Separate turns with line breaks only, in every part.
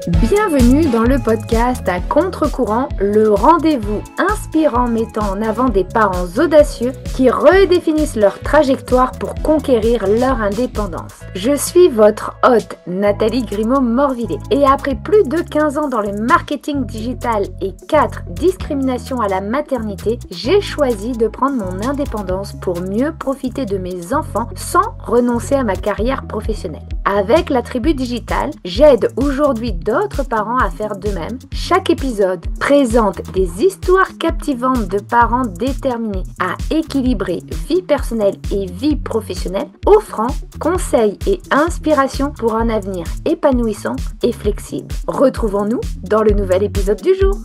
Bienvenue dans le podcast à contre-courant, le rendez-vous inspirant mettant en avant des parents audacieux qui redéfinissent leur trajectoire pour conquérir leur indépendance. Je suis votre hôte, Nathalie Grimaud-Morvillet, et après plus de 15 ans dans le marketing digital et 4 discriminations à la maternité, j'ai choisi de prendre mon indépendance pour mieux profiter de mes enfants sans renoncer à ma carrière professionnelle. Avec la tribu digitale, j'aide aujourd'hui d'autres parents à faire de même. Chaque épisode présente des histoires captivantes de parents déterminés à équilibrer vie personnelle et vie professionnelle, offrant conseils et inspiration pour un avenir épanouissant et flexible. Retrouvons-nous dans le nouvel épisode du jour.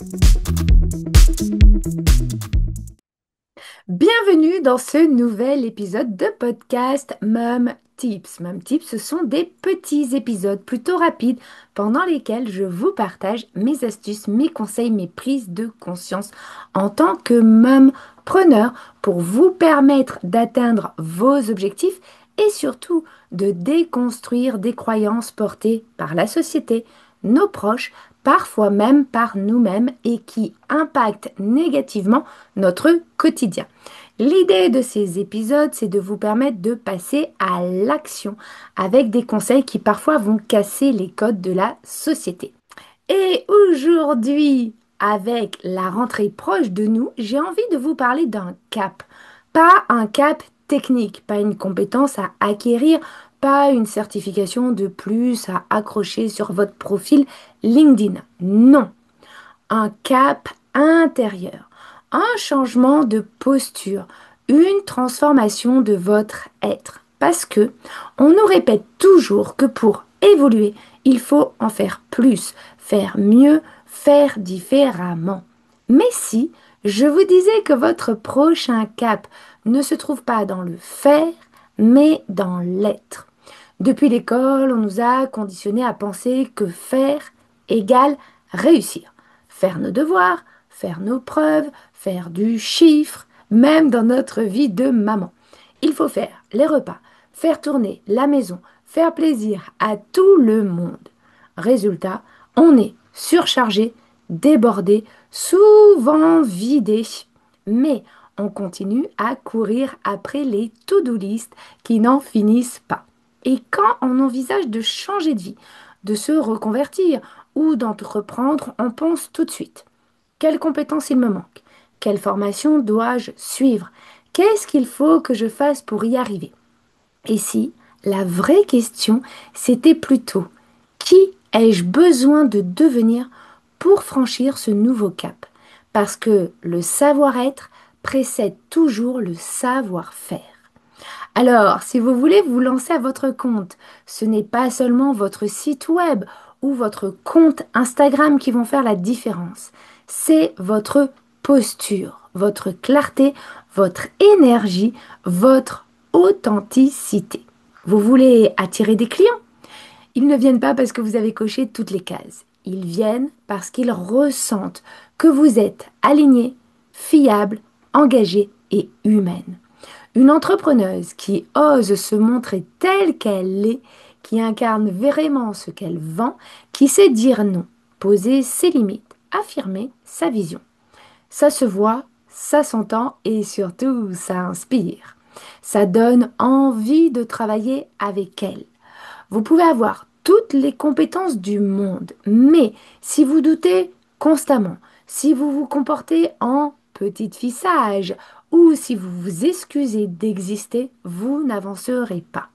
Bienvenue dans ce nouvel épisode de podcast Mom Tips. Mom Tips, ce sont des petits épisodes plutôt rapides pendant lesquels je vous partage mes astuces, mes conseils, mes prises de conscience en tant que mompreneur pour vous permettre d'atteindre vos objectifs et surtout de déconstruire des croyances portées par la société, nos proches, parfois même par nous-mêmes et qui impactent négativement notre quotidien. L'idée de ces épisodes, c'est de vous permettre de passer à l'action avec des conseils qui parfois vont casser les codes de la société. Et aujourd'hui, avec la rentrée proche de nous, j'ai envie de vous parler d'un cap. Pas un cap technique, pas une compétence à acquérir, pas une certification de plus à accrocher sur votre profil LinkedIn. Non, un cap intérieur, un changement de posture, une transformation de votre être. Parce que on nous répète toujours que pour évoluer, il faut en faire plus, faire mieux, faire différemment. Mais si je vous disais que votre prochain cap ne se trouve pas dans le faire, mais dans l'être. Depuis l'école, on nous a conditionnés à penser que faire égale réussir. Faire nos devoirs, faire nos preuves, faire du chiffre, même dans notre vie de maman. Il faut faire les repas, faire tourner la maison, faire plaisir à tout le monde. Résultat, on est surchargé, débordé, souvent vidé. Mais on continue à courir après les to-do list qui n'en finissent pas. Et quand on envisage de changer de vie, de se reconvertir ou d'entreprendre, on pense tout de suite. Quelles compétences il me manque? Quelle formation dois-je suivre? Qu'est-ce qu'il faut que je fasse pour y arriver? Et si la vraie question, c'était plutôt qui ai-je besoin de devenir pour franchir ce nouveau cap? Parce que le savoir-être précède toujours le savoir-faire. Alors, si vous voulez vous lancer à votre compte, ce n'est pas seulement votre site web ou votre compte Instagram qui vont faire la différence. C'est votre posture, votre clarté, votre énergie, votre authenticité. Vous voulez attirer des clients? Ils ne viennent pas parce que vous avez coché toutes les cases. Ils viennent parce qu'ils ressentent que vous êtes aligné, fiable, engagé et humaine. Une entrepreneuse qui ose se montrer telle qu'elle est, qui incarne vraiment ce qu'elle vend, qui sait dire non, poser ses limites, affirmer sa vision. Ça se voit, ça s'entend et surtout ça inspire. Ça donne envie de travailler avec elle. Vous pouvez avoir toutes les compétences du monde, mais si vous doutez constamment, si vous vous comportez en petite fille sage ou si vous vous excusez d'exister, vous n'avancerez pas.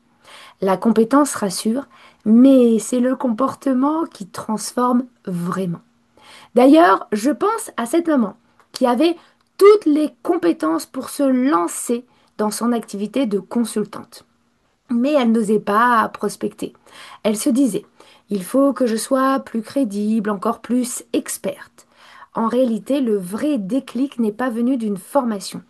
La compétence rassure, mais c'est le comportement qui transforme vraiment. D'ailleurs, je pense à cette maman qui avait toutes les compétences pour se lancer dans son activité de consultante. Mais elle n'osait pas prospecter. Elle se disait, il faut que je sois plus crédible, encore plus experte. En réalité, le vrai déclic n'est pas venu d'une formation.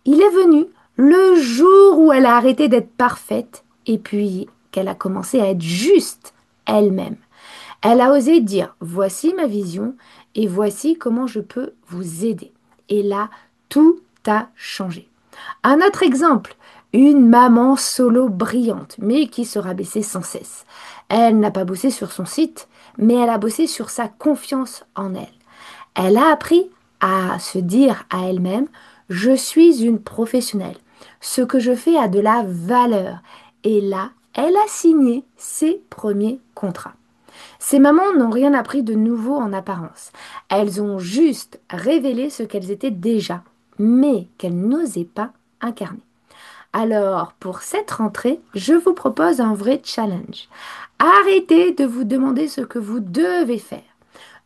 Il est venu le jour où elle a arrêté d'être parfaite et puis qu'elle a commencé à être juste elle-même. Elle a osé dire, voici ma vision et voici comment je peux vous aider. Et là, tout a changé. Un autre exemple, Une maman solo brillante, mais qui se rabaissait sans cesse. Elle n'a pas bossé sur son site, mais elle a bossé sur sa confiance en elle. Elle a appris à se dire à elle-même, je suis une professionnelle. Ce que je fais a de la valeur. Et là, elle a signé ses premiers contrats. Ces mamans n'ont rien appris de nouveau en apparence. Elles ont juste révélé ce qu'elles étaient déjà, mais qu'elles n'osaient pas incarner. Alors, pour cette rentrée, je vous propose un vrai challenge. Arrêtez de vous demander ce que vous devez faire.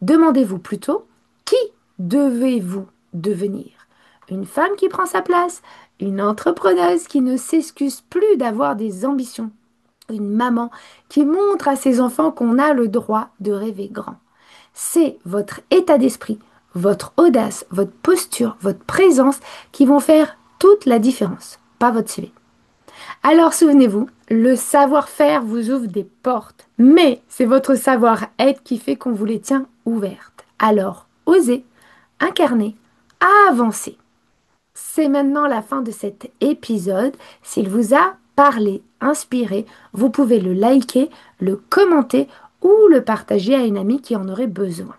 Demandez-vous plutôt qui devez-vous devenir? Une femme qui prend sa place, une entrepreneuse qui ne s'excuse plus d'avoir des ambitions, une maman qui montre à ses enfants qu'on a le droit de rêver grand. C'est votre état d'esprit, votre audace, votre posture, votre présence qui vont faire toute la différence, pas votre CV. Alors souvenez-vous, le savoir-faire vous ouvre des portes, mais c'est votre savoir-être qui fait qu'on vous les tient ouvertes. Alors osez, incarnez, avancez. C'est maintenant la fin de cet épisode. S'il vous a parlé, inspiré, vous pouvez le liker, le commenter ou le partager à une amie qui en aurait besoin.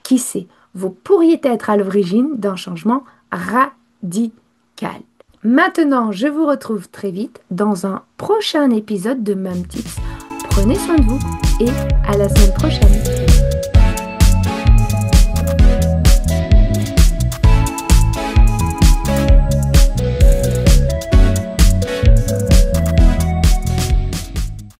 Qui sait, vous pourriez être à l'origine d'un changement radical. Maintenant, je vous retrouve très vite dans un prochain épisode de Mom Tips. Prenez soin de vous et à la semaine prochaine.